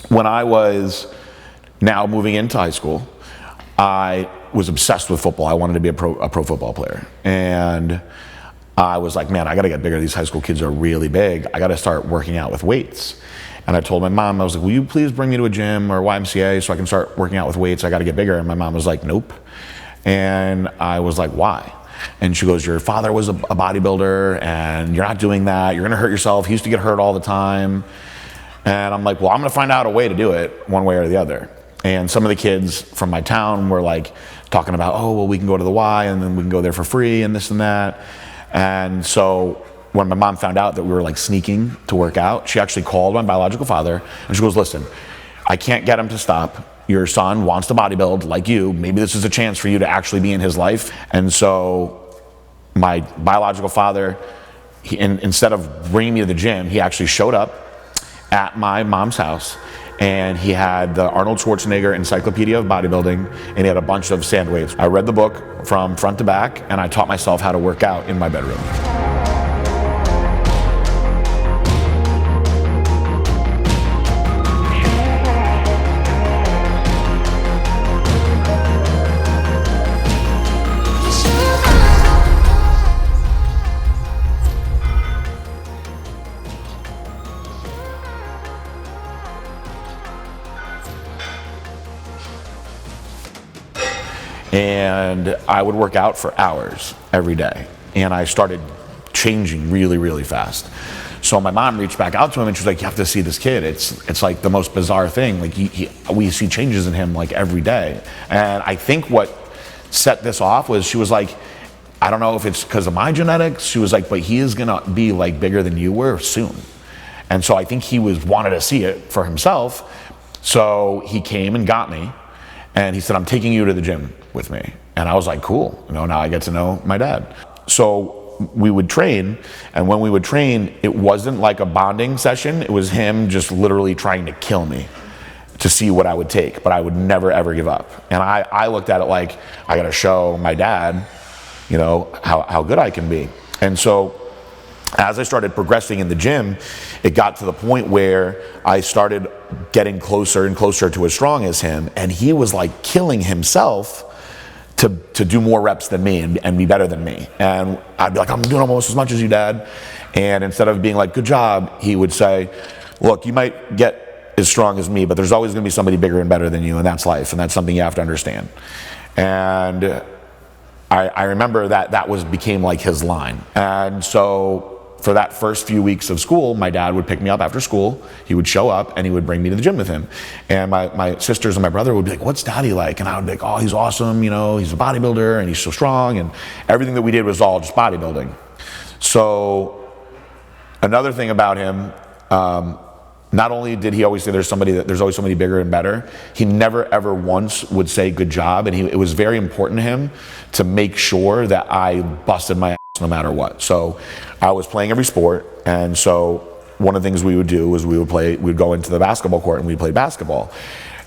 when I was now moving into high school, I was obsessed with football. I wanted to be a pro football player. And I was like, man, I gotta get bigger. These high school kids are really big. I gotta start working out with weights. And I told my mom, I was like, will you please bring me to a gym or YMCA so I can start working out with weights? I gotta get bigger. And my mom was like, nope. And I was like, why? And she goes, your father was a bodybuilder and you're not doing that. You're gonna hurt yourself. He used to get hurt all the time. And I'm like, well, I'm gonna find out a way to do it one way or the other. And some of the kids from my town were like talking about, oh, well, we can go to the Y and then we can go there for free and this and that. And so when my mom found out that we were like sneaking to work out, she actually called my biological father and she goes, listen, I can't get him to stop. Your son wants to bodybuild like you. Maybe this is a chance for you to actually be in his life. And so my biological father, instead of bringing me to the gym, he actually showed up at my mom's house, and he had the Arnold Schwarzenegger Encyclopedia of Bodybuilding, and he had a bunch of sand weights. I read the book from front to back, and I taught myself how to work out in my bedroom. And I would work out for hours every day. And I started changing really, really fast. So my mom reached back out to him and she was like, you have to see this kid. It's like the most bizarre thing. Like we see changes in him like every day. And I think what set this off was she was like, I don't know if it's because of my genetics. She was like, but he is gonna be like bigger than you were soon. And so I think he wanted to see it for himself. So he came and got me. And he said, I'm taking you to the gym with me. And I was like, cool, now I get to know my dad. So we would train, and when we would train, it wasn't like a bonding session. It was him just literally trying to kill me to see what I would take, but I would never ever give up. And I looked at it like, I gotta show my dad, how good I can be. And so as I started progressing in the gym, it got to the point where I started getting closer and closer to as strong as him, and he was like killing himself to do more reps than me and be better than me. And I'd be like, I'm doing almost as much as you, Dad. And instead of being like, good job, he would say, look, you might get as strong as me, but there's always gonna be somebody bigger and better than you, and that's life, and that's something you have to understand. And I remember that became like his line. And so for that first few weeks of school, my dad would pick me up after school. He would show up and he would bring me to the gym with him. And my sisters and my brother would be like, what's Daddy like? And I would be like, oh, he's awesome. He's a bodybuilder and he's so strong. And everything that we did was all just bodybuilding. So another thing about him, not only did he always say there's always somebody bigger and better, he never ever once would say good job. And it was very important to him to make sure that I busted my ass no matter what. So I was playing every sport, and so one of the things we would do was we'd go into the basketball court and we'd play basketball.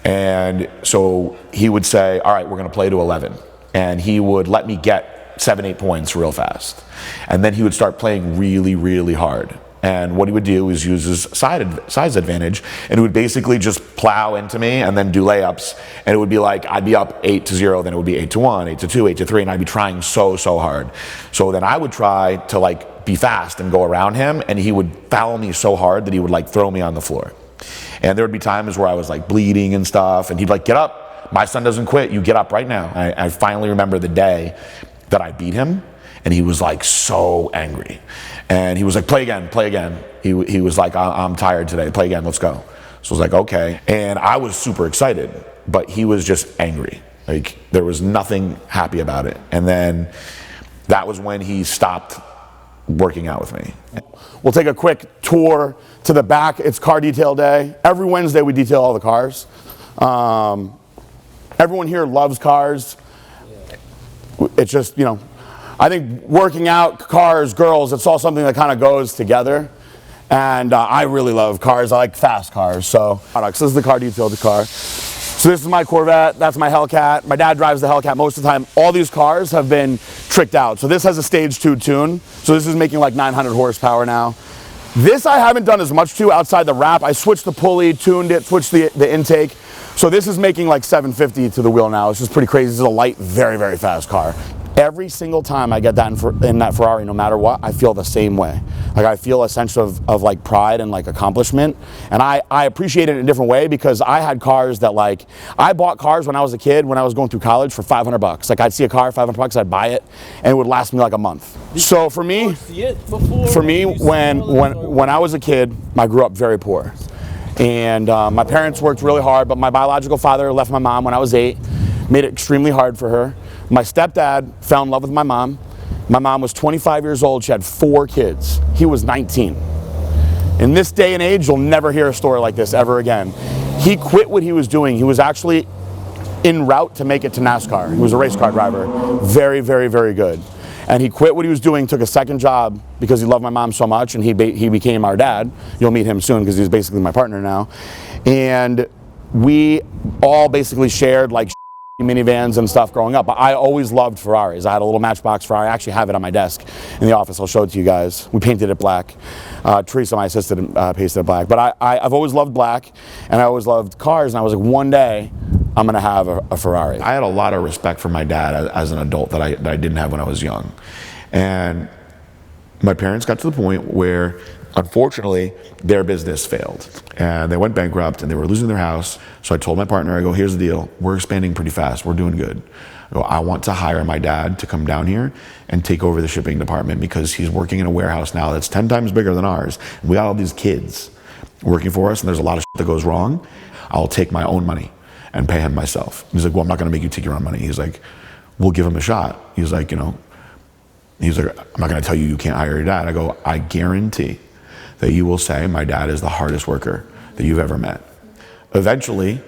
And so he would say, all right, we're gonna play to 11. And he would let me get 7-8 points real fast. And then he would start playing really, really hard. And what he would do is use his size advantage, and it would basically just plow into me and then do layups. And it would be like, I'd be up 8-0, then it would be 8-1, 8-2, 8-3, and I'd be trying so hard. So then I would try to like be fast and go around him, and he would foul me so hard that he would like throw me on the floor. And there would be times where I was like bleeding and stuff, and he'd like, get up, my son doesn't quit, you get up right now. I finally remember the day that I beat him, and he was like so angry. And he was like, play again. He was like, I'm tired today, play again, let's go. So I was like, okay. And I was super excited, but he was just angry. Like there was nothing happy about it. And then that was when he stopped working out with me. We'll take a quick tour to the back. It's car detail day. Every Wednesday we detail all the cars. Everyone here loves cars. It's just, I think working out, cars, girls, it's all something that kind of goes together. And I really love cars. I like fast cars. So this is the car detail, the car. So this is my Corvette, that's my Hellcat. My dad drives the Hellcat most of the time. All these cars have been tricked out. So this has a stage 2 tune. So this is making like 900 horsepower now. This I haven't done as much to outside the wrap. I switched the pulley, tuned it, switched the intake. So this is making like 750 to the wheel now. It's just pretty crazy. This is a light, very, very fast car. Every single time I get that in that Ferrari, no matter what, I feel the same way. Like I feel a sense of like pride and like accomplishment. And I appreciate it in a different way because I had cars that like, I bought cars when I was a kid, when I was going through college for $500. Like I'd see a car, $500, I'd buy it and it would last me like a month. So for me, when I was a kid, I grew up very poor. And my parents worked really hard, but my biological father left my mom when I was 8, made it extremely hard for her. My stepdad fell in love with my mom. My mom was 25 years old. She had 4 kids. He was 19. In this day and age, you'll never hear a story like this ever again. He quit what he was doing. He was actually en route to make it to NASCAR. He was a race car driver. Very, very, very good. And he quit what he was doing, took a second job because he loved my mom so much, and he became our dad. You'll meet him soon because he's basically my partner now. And we all basically shared like minivans and stuff growing up. But I always loved Ferraris. I had a little Matchbox Ferrari. I actually have it on my desk in the office. I'll show it to you guys. We painted it black. Teresa, my assistant, pasted it black. But I've always loved black, and I always loved cars, and I was like, one day I'm gonna have a Ferrari. I had a lot of respect for my dad as an adult that I didn't have when I was young. And my parents got to the point where, unfortunately, their business failed. And they went bankrupt and they were losing their house. So I told my partner, I go, here's the deal. We're expanding pretty fast. We're doing good. I go, I want to hire my dad to come down here and take over the shipping department because he's working in a warehouse now that's 10 times bigger than ours. And we got all these kids working for us and there's a lot of shit that goes wrong. I'll take my own money and pay him myself. He's like, well, I'm not gonna make you take your own money. He's like, we'll give him a shot. He's like, I'm not gonna tell you you can't hire your dad. I go, I guarantee that you will say my dad is the hardest worker that you've ever met. Eventually,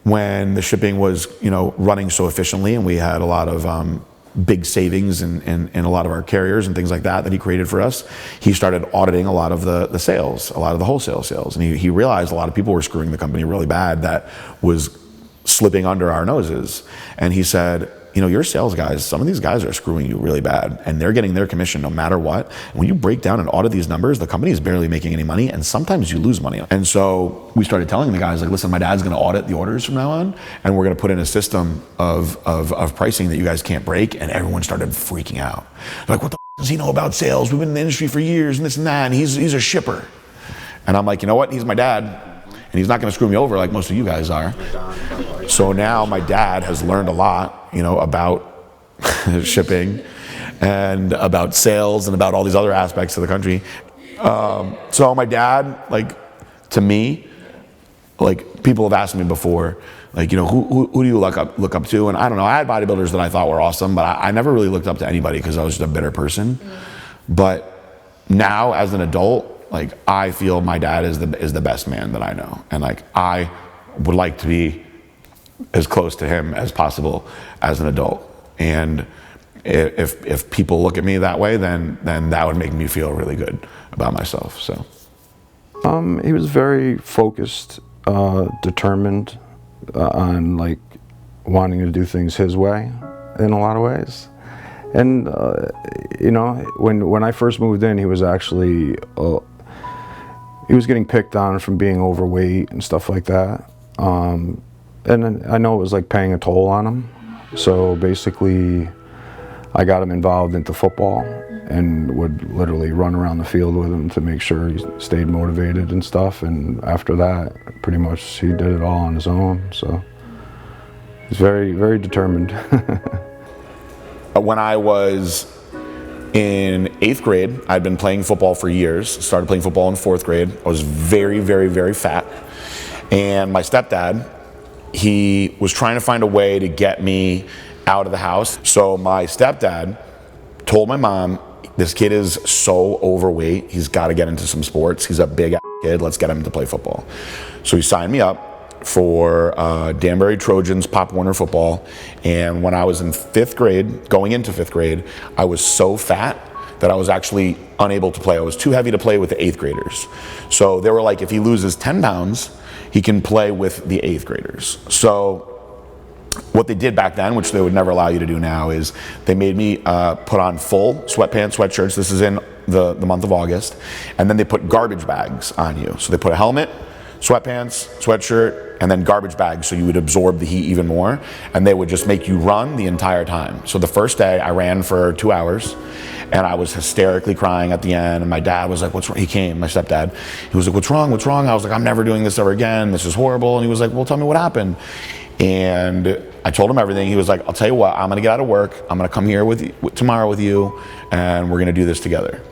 when the shipping was running so efficiently and we had a lot of big savings in a lot of our carriers and things like that he created for us, he started auditing a lot of the sales, a lot of the wholesale sales. And he realized a lot of people were screwing the company really bad that was slipping under our noses. And he said, your sales guys, some of these guys are screwing you really bad and they're getting their commission no matter what. When you break down and audit these numbers, the company is barely making any money and sometimes you lose money. And so we started telling the guys, like, listen, my dad's gonna audit the orders from now on and we're gonna put in a system of pricing that you guys can't break. And everyone started freaking out. They're like, what the does he know about sales? We've been in the industry for years and this and that, and he's a shipper. And I'm like, you know what? He's my dad. And he's not gonna screw me over like most of you guys are. So now my dad has learned a lot, about shipping and about sales and about all these other aspects of the country. So my dad, to me, people have asked me before, who do you look up to? And I don't know, I had bodybuilders that I thought were awesome, but I never really looked up to anybody because I was just a bitter person. But now as an adult, I feel my dad is the best man that I know. And I would like to be as close to him as possible as an adult. And if people look at me that way, then that would make me feel really good about myself. So he was very focused, determined on wanting to do things his way in a lot of ways. And when I first moved in, he was actually he was getting picked on from being overweight and stuff like that. And I know it was paying a toll on him. So basically, I got him involved into football and would literally run around the field with him to make sure he stayed motivated and stuff. And after that, pretty much he did it all on his own. So he's very, very determined. When I was in 8th grade, I'd been playing football for years. Started playing football in 4th grade. I was very, very, very fat. And my stepdad, he was trying to find a way to get me out of the house. So my stepdad told my mom, this kid is so overweight, he's got to get into some sports. He's a big kid, let's get him to play football. So he signed me up for Danbury Trojans Pop Warner football. And when I was in 5th grade, going into 5th grade, I was so fat that I was actually unable to play. I was too heavy to play with the 8th graders. So they were like, if he loses 10 pounds, he can play with the 8th graders. So what they did back then, which they would never allow you to do now, is they made me put on full sweatpants, sweatshirts. This is in the month of August, and then they put garbage bags on you. So they put a helmet, sweatpants, sweatshirt, and then garbage bags so you would absorb the heat even more, and they would just make you run the entire time. So the first day I ran for 2 hours, and I was hysterically crying at the end, and my dad was like, what's wrong? He came, my stepdad, he was like, what's wrong? I was like, I'm never doing this ever again, this is horrible. And he was like, well, tell me what happened. And I told him everything. He was like, I'll tell you what, I'm gonna get out of work, I'm gonna come here tomorrow with you, and we're gonna do this together.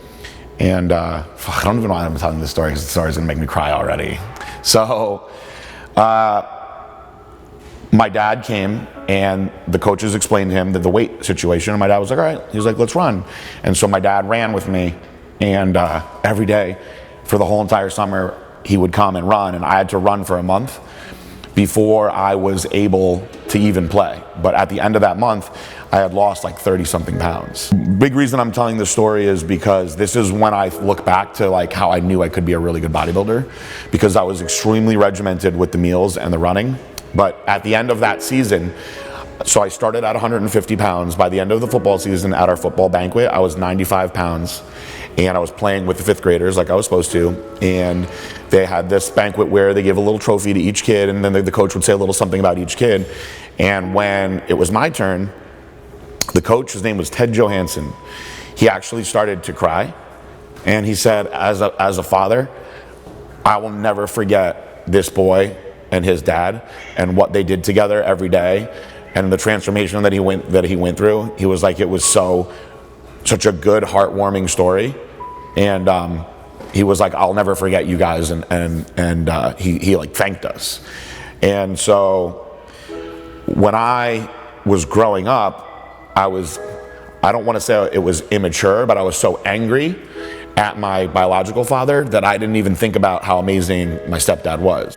And I don't even know why I'm telling this story, because the story's gonna make me cry already. So my dad came, and the coaches explained to him the weight situation, and my dad was like, all right. He was like, let's run. And so my dad ran with me, and every day for the whole entire summer, he would come and run, and I had to run for a month before I was able to even play. But at the end of that month, I had lost like 30 something pounds. Big reason I'm telling this story is because this is when I look back to like how I knew I could be a really good bodybuilder, because I was extremely regimented with the meals and the running. But at the end of that season, so I started at 150 pounds. By the end of the football season at our football banquet, I was 95 pounds. And I was playing with the fifth graders like I was supposed to. And they had this banquet where they give a little trophy to each kid, and then the coach would say a little something about each kid. And when it was my turn, the coach, his name was Ted Johansson, he actually started to cry. And he said, as a father, I will never forget this boy and his dad and what they did together every day and the transformation that he went through. He was like, it was such a good, heartwarming story. And he was like, I'll never forget you guys. And he like thanked us. And so when I was growing up, I don't want to say it was immature, but I was so angry at my biological father that I didn't even think about how amazing my stepdad was.